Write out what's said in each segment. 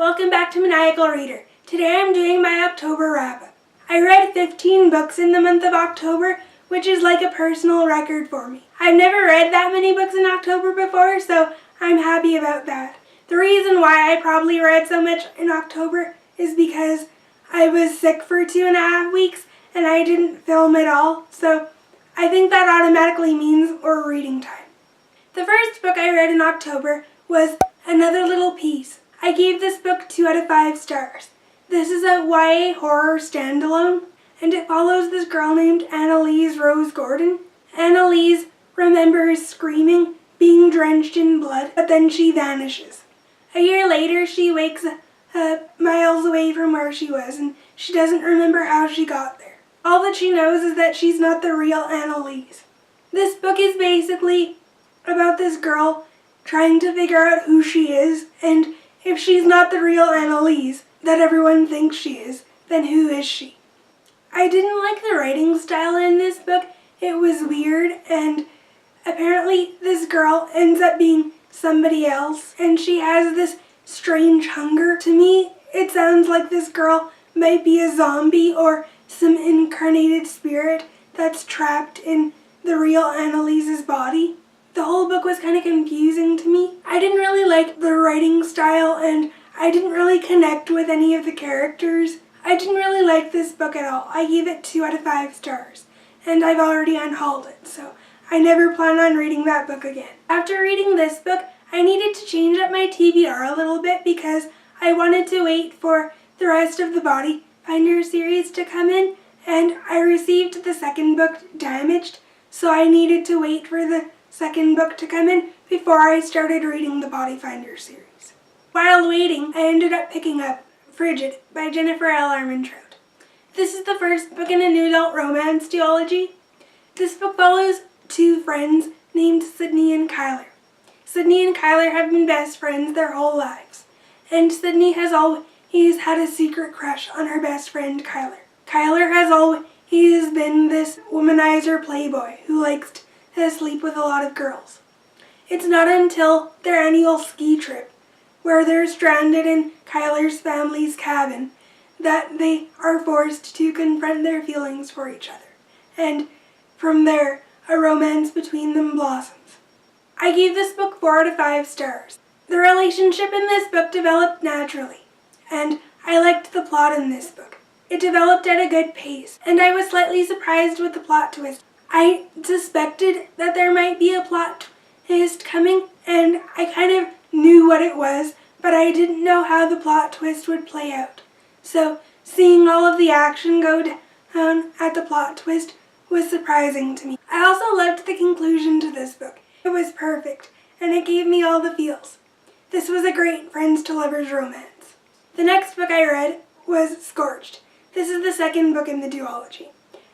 welcome back to Maniacal Reader. Today I'm doing my October wrap-up. I read 15 books in the month of October, which is like a personal record for me. I've never read that many books in October before, so I'm happy about that. The reason why I probably read so much in October is because I was sick for 2.5 weeks and I didn't film at all, so I think that automatically means more reading time. The first book I read in October was Another Little Piece. I gave this book 2 out of 5 stars. This is a YA horror standalone, and it follows this girl named Annalise Rose Gordon. Annalise remembers screaming, being drenched in blood, but then she vanishes. A year later, she wakes up miles away from where she was, and she doesn't remember how she got there. All that she knows is that she's not the real Annalise. This book is basically about this girl trying to figure out who she is, and if she's not the real Annalise that everyone thinks she is, then who is she? I didn't like the writing style in this book. It was weird, and apparently this girl ends up being somebody else, and she has this strange hunger. To me, it sounds like this girl might be a zombie or some incarnated spirit that's trapped in the real Annalise's body. The whole book was kind of confusing to me. I didn't really like the writing style, and I didn't really connect with any of the characters. I didn't really like this book at all. I gave it 2 out of 5 stars, and I've already unhauled it, so I never plan on reading that book again. After reading this book, I needed to change up my TBR a little bit because I wanted to wait for the rest of the Body Finder series to come in, and I received the second book damaged, so I needed to wait for the second book to come in before I started reading the Body Finder series. While waiting, I ended up picking up Frigid by Jennifer L. Armentrout. This is the first book in a new adult romance duology. This book follows 2 friends named Sydney and Kyler. Sydney and Kyler have been best friends their whole lives, and Sydney has always had a secret crush on her best friend Kyler. Kyler has always been this womanizer playboy who likes to sleep with a lot of girls. It's not until their annual ski trip, where they're stranded in Kyler's family's cabin, that they are forced to confront their feelings for each other. And from there, a romance between them blossoms. I gave this book 4 out of 5 stars. The relationship in this book developed naturally, and I liked the plot in this book. It developed at a good pace, and I was slightly surprised with the plot twist. I suspected that there might be a plot twist coming, and I kind of knew what it was, but I didn't know how the plot twist would play out. So seeing all of the action go down at the plot twist was surprising to me. I also loved the conclusion to this book. It was perfect, and it gave me all the feels. This was a great friends to lovers romance. The next book I read was Scorched. This is the second book in the duology,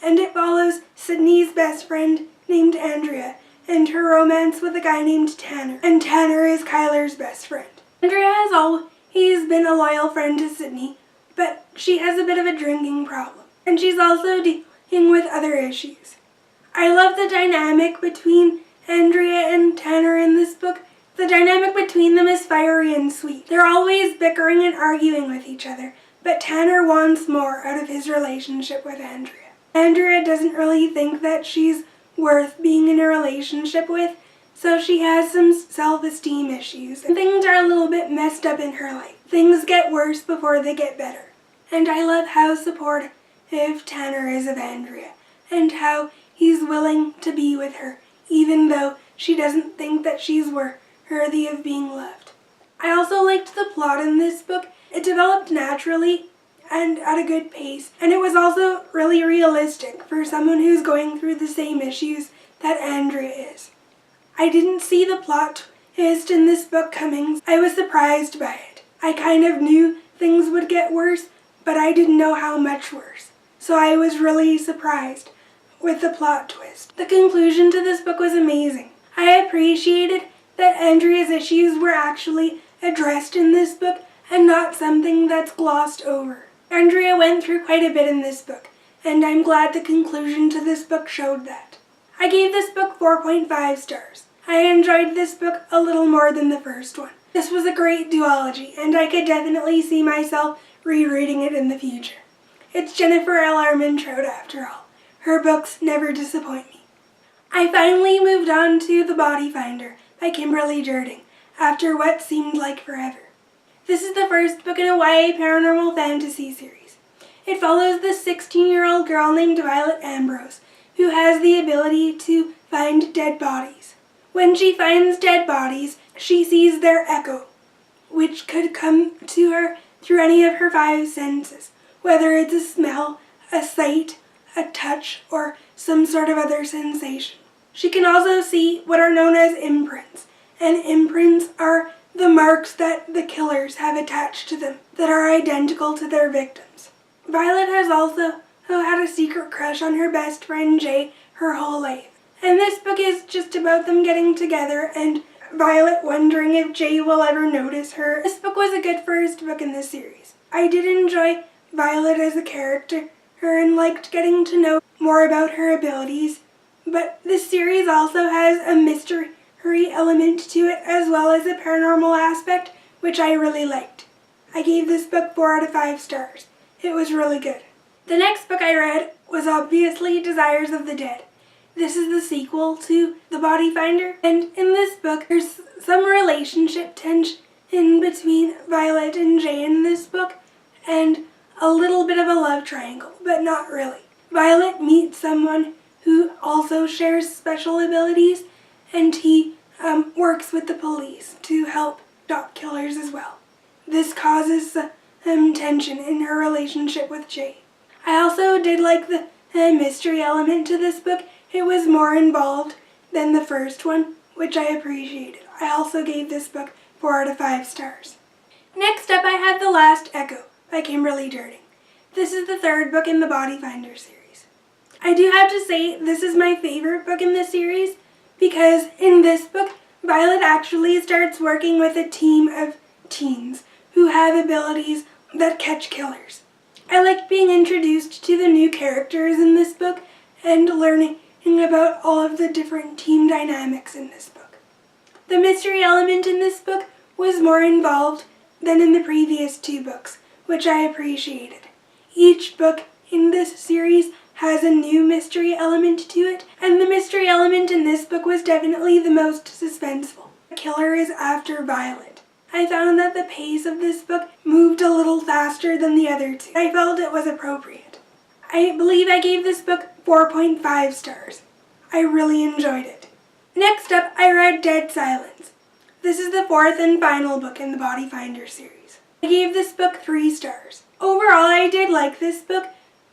and it follows Sydney's best friend named Andrea and her romance with a guy named Tanner, and Tanner is Kyler's best friend. Andrea has always been a loyal friend to Sydney, but she has a bit of a drinking problem, and she's also dealing with other issues. I love the dynamic between Andrea and Tanner in this book. The dynamic between them is fiery and sweet. They're always bickering and arguing with each other, but Tanner wants more out of his relationship with Andrea. Andrea doesn't really think that she's worth being in a relationship with, so she has some self-esteem issues, and things are a little bit messed up in her life. Things get worse before they get better. And I love how supportive Tanner is of Andrea, and how he's willing to be with her, even though she doesn't think that she's worthy of being loved. I also liked the plot in this book. It developed naturally and at a good pace, and it was also really realistic for someone who's going through the same issues that Andrea is. I didn't see the plot twist in this book coming. I was surprised by it. I kind of knew things would get worse, but I didn't know how much worse. So I was really surprised with the plot twist. The conclusion to this book was amazing. I appreciated that Andrea's issues were actually addressed in this book and not something that's glossed over. Andrea went through quite a bit in this book, and I'm glad the conclusion to this book showed that. I gave this book 4.5 stars. I enjoyed this book a little more than the first one. This was a great duology, and I could definitely see myself rereading it in the future. It's Jennifer L. Armentrout after all. Her books never disappoint me. I finally moved on to The Body Finder by Kimberly Derting, after what seemed like forever. This is the first book in a YA paranormal fantasy series. It follows the 16-year-old girl named Violet Ambrose, who has the ability to find dead bodies. When she finds dead bodies, she sees their echo, which could come to her through any of her 5 senses, whether it's a smell, a sight, a touch, or some sort of other sensation. She can also see what are known as imprints, and imprints are the marks that the killers have attached to them that are identical to their victims. Violet has also had a secret crush on her best friend Jay her whole life, and this book is just about them getting together and Violet wondering if Jay will ever notice her. This book was a good first book in this series. I did enjoy Violet as a character and liked getting to know more about her abilities, but this series also has a mystery element to it as well as a paranormal aspect, which I really liked. I gave this book 4 out of 5 stars. It was really good. The next book I read was obviously Desires of the Dead. This is the sequel to The Body Finder, and in this book there's some relationship tension in between Violet and Jay in this book, and a little bit of a love triangle, but not really. Violet meets someone who also shares special abilities, and he works with the police to help stop killers as well. This causes tension in her relationship with Jay. I also did like the mystery element to this book. It was more involved than the first one, which I appreciated. I also gave this book 4 out of 5 stars. Next up I have The Last Echo by Kimberly Derting. This is the 3rd book in the Body Finder series. I do have to say this is my favorite book in the series because in this book Violet actually starts working with a team of teens who have abilities that catch killers. I liked being introduced to the new characters in this book and learning about all of the different team dynamics in this book. The mystery element in this book was more involved than in the previous 2 books, which I appreciated. Each book in this series has a new mystery element to it, and the mystery element in this book was definitely the most suspenseful. The killer is after Violet. I found that the pace of this book moved a little faster than the other 2. I felt it was appropriate. I believe I gave this book 4.5 stars. I really enjoyed it. Next up, I read Dead Silence. This is the 4th and final book in the Body Finder series. I gave this book 3 stars. Overall, I did like this book,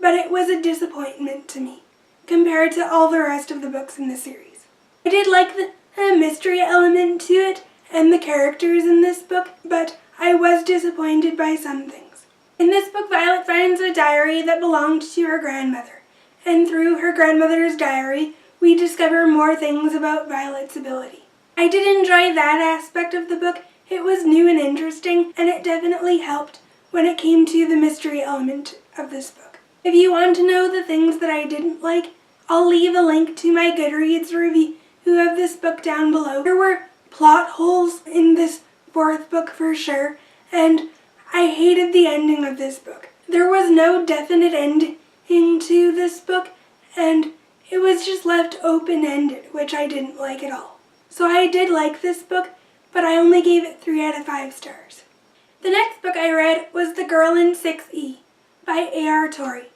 but it was a disappointment to me compared to all the rest of the books in the series. I did like the mystery element to it and the characters in this book, but I was disappointed by some things. In this book, Violet finds a diary that belonged to her grandmother, and through her grandmother's diary, we discover more things about Violet's ability. I did enjoy that aspect of the book. It was new and interesting, and it definitely helped when it came to the mystery element of this book. If you want to know the things that I didn't like, I'll leave a link to my Goodreads review of this book down below. There were plot holes in this 4th book for sure, and I hated the ending of this book. There was no definite ending to this book, and it was just left open-ended, which I didn't like at all. So I did like this book, but I only gave it 3 out of 5 stars. The next book I read was The Girl in 6E by A.R. Torre.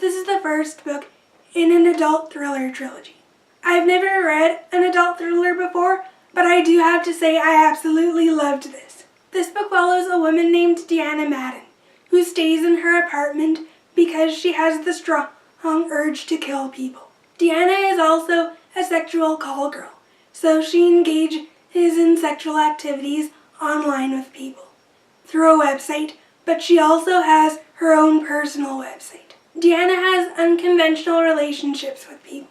This is the 1st book in an adult thriller trilogy. I've never read an adult thriller before, but I do have to say I absolutely loved this. This book follows a woman named Deanna Madden, who stays in her apartment because she has the strong urge to kill people. Deanna is also a sexual call girl, so she engages in sexual activities online with people through a website, but she also has her own personal website. Deanna has unconventional relationships with people,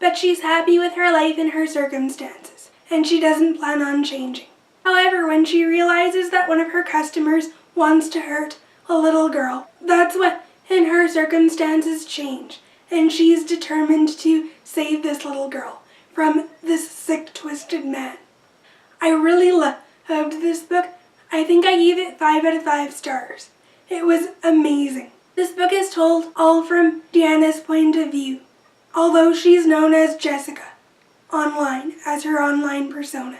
but she's happy with her life and her circumstances, and she doesn't plan on changing. However, when she realizes that one of her customers wants to hurt a little girl, that's when her circumstances change, and she's determined to save this little girl from this sick, twisted man. I really of this book, I think I gave it 5 out of 5 stars. It was amazing. This book is told all from Deanna's point of view, although she's known as Jessica online, as her online persona.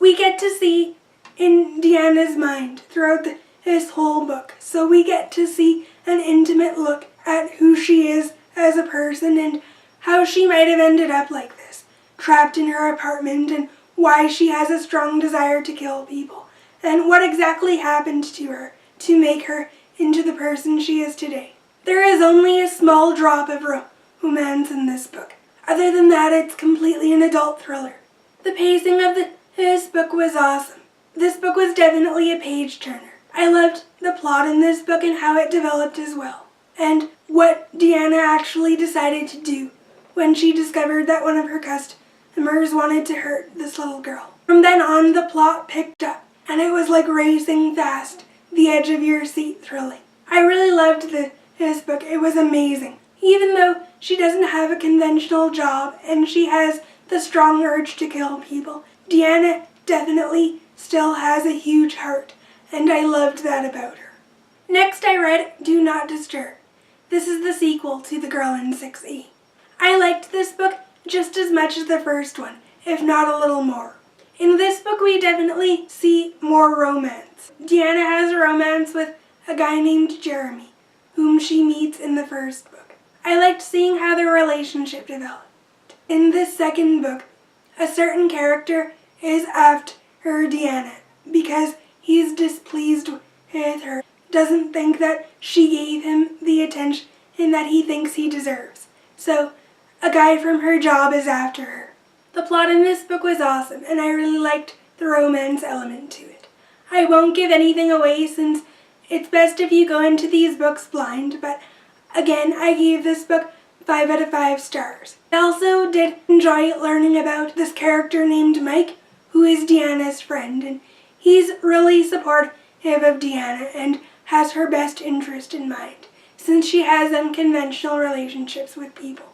We get to see in Deanna's mind throughout this whole book, so we get to see an intimate look at who she is as a person and how she might have ended up like this, trapped in her apartment, and why she has a strong desire to kill people, and what exactly happened to her to make her into the person she is today. There is only a small drop of romance in this book. Other than that, it's completely an adult thriller. The pacing of this book was awesome. This book was definitely a page turner. I loved the plot in this book and how it developed as well, and what Deanna actually decided to do when she discovered that one of her customers wanted to hurt this little girl. From then on, the plot picked up, and it was like racing fast, the edge of your seat thrilling. I really loved this book. It was amazing. Even though she doesn't have a conventional job and she has the strong urge to kill people, Deanna definitely still has a huge heart, and I loved that about her. Next, I read Do Not Disturb. This is the sequel to The Girl in 6E. I liked this book just as much as the first one, if not a little more. In this book, we definitely see more romance. Deanna has a romance with a guy named Jeremy, whom she meets in the first book. I liked seeing how their relationship developed. In this second book, a certain character is after Deanna because he's displeased with her, doesn't think that she gave him the attention that he thinks he deserves. So, a guy from her job is after her. The plot in this book was awesome, and I really liked the romance element to it. I won't give anything away since it's best if you go into these books blind, but again, I gave this book 5 out of 5 stars. I also did enjoy learning about this character named Mike, who is Deanna's friend, and he's really supportive of Deanna and has her best interest in mind, since she has unconventional relationships with people.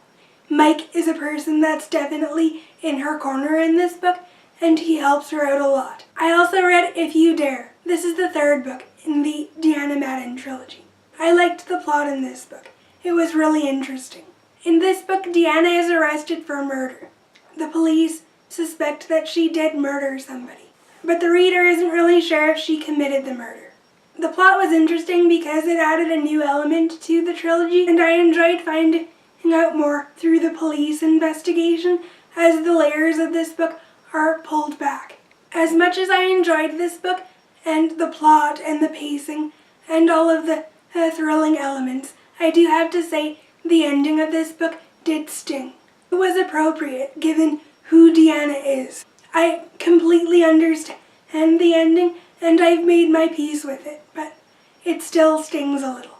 Mike is a person that's definitely in her corner in this book, and he helps her out a lot. I also read If You Dare. This is the third book in the Deanna Madden trilogy. I liked the plot in this book. It was really interesting. In this book, Deanna is arrested for murder. The police suspect that she did murder somebody, but the reader isn't really sure if she committed the murder. The plot was interesting because it added a new element to the trilogy, and I enjoyed finding out more through the police investigation as the layers of this book are pulled back. As much as I enjoyed this book and the plot and the pacing and all of the thrilling elements, I do have to say the ending of this book did sting. It was appropriate given who Deanna is. I completely understand the ending and I've made my peace with it, but it still stings a little.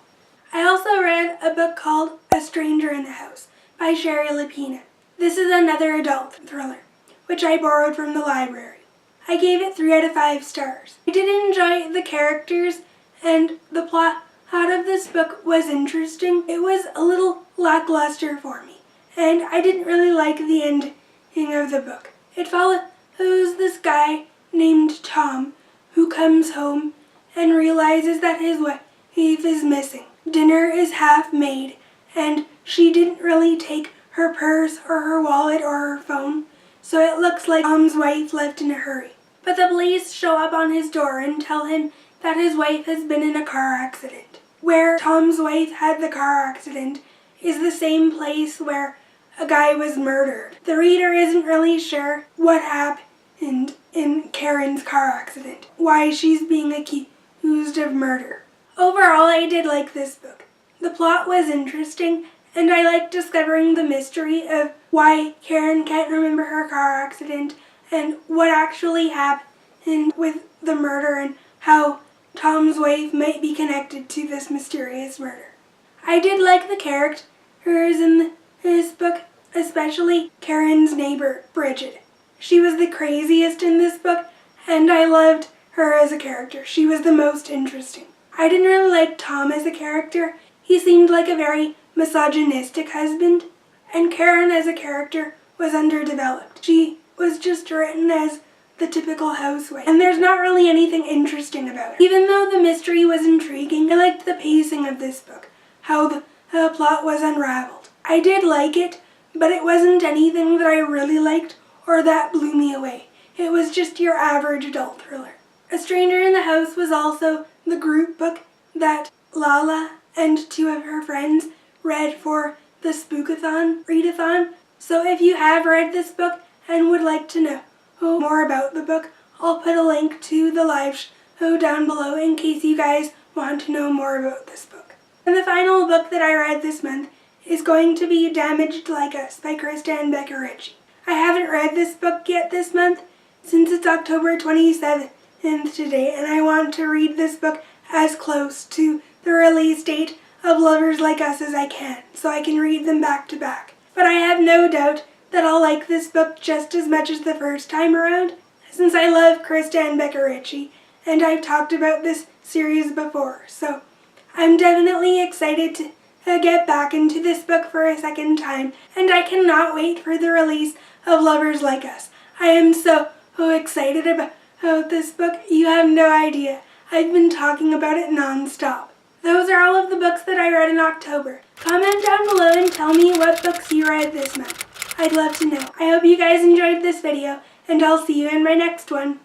I also read a book called A Stranger in the House by Shari Lapena. This is another adult thriller, which I borrowed from the library. I gave it 3 out of 5 stars. I did enjoy the characters, and the plot of this book was interesting. It was a little lackluster for me, and I didn't really like the ending of the book. It follows this guy named Tom who comes home and realizes that his wife is missing. Dinner is half made, and she didn't really take her purse or her wallet or her phone, so it looks like Tom's wife left in a hurry. But the police show up on his door and tell him that his wife has been in a car accident. Where Tom's wife had the car accident is the same place where a guy was murdered. The reader isn't really sure what happened in Karen's car accident, why she's being accused of murder. Overall, I did like this book. The plot was interesting, and I liked discovering the mystery of why Karen can't remember her car accident and what actually happened with the murder and how Tom's wife might be connected to this mysterious murder. I did like the characters in this book, especially Karen's neighbor, Frigid. She was the craziest in this book, and I loved her as a character. She was the most interesting. I didn't really like Tom as a character. He seemed like a very misogynistic husband, and Karen as a character was underdeveloped. She was just written as the typical house way, and there's not really anything interesting about it. Even though the mystery was intriguing, I liked the pacing of this book, how the plot was unraveled. I did like it, but it wasn't anything that I really liked or that blew me away. It was just your average adult thriller. A Stranger in the House was also the group book that Lala and 2 of her friends read for the Spookathon, Readathon. So if you have read this book and would like to know more about the book, I'll put a link to the live show down below in case you guys want to know more about this book. And the final book that I read this month is going to be Damaged Like Us by Krista and Becca Ritchie. I haven't read this book yet this month since it's October 27th today, and I want to read this book as close to the release date of Lovers Like Us as I can, so I can read them back to back. But I have no doubt that I'll like this book just as much as the first time around, since I love Krista and Becca Ritchie, and I've talked about this series before, so I'm definitely excited to get back into this book for a second time, and I cannot wait for the release of Lovers Like Us. I am so excited about this book, you have no idea. I've been talking about it non-stop. Those are all of the books that I read in October. Comment down below and tell me what books you read this month. I'd love to know. I hope you guys enjoyed this video, and I'll see you in my next one.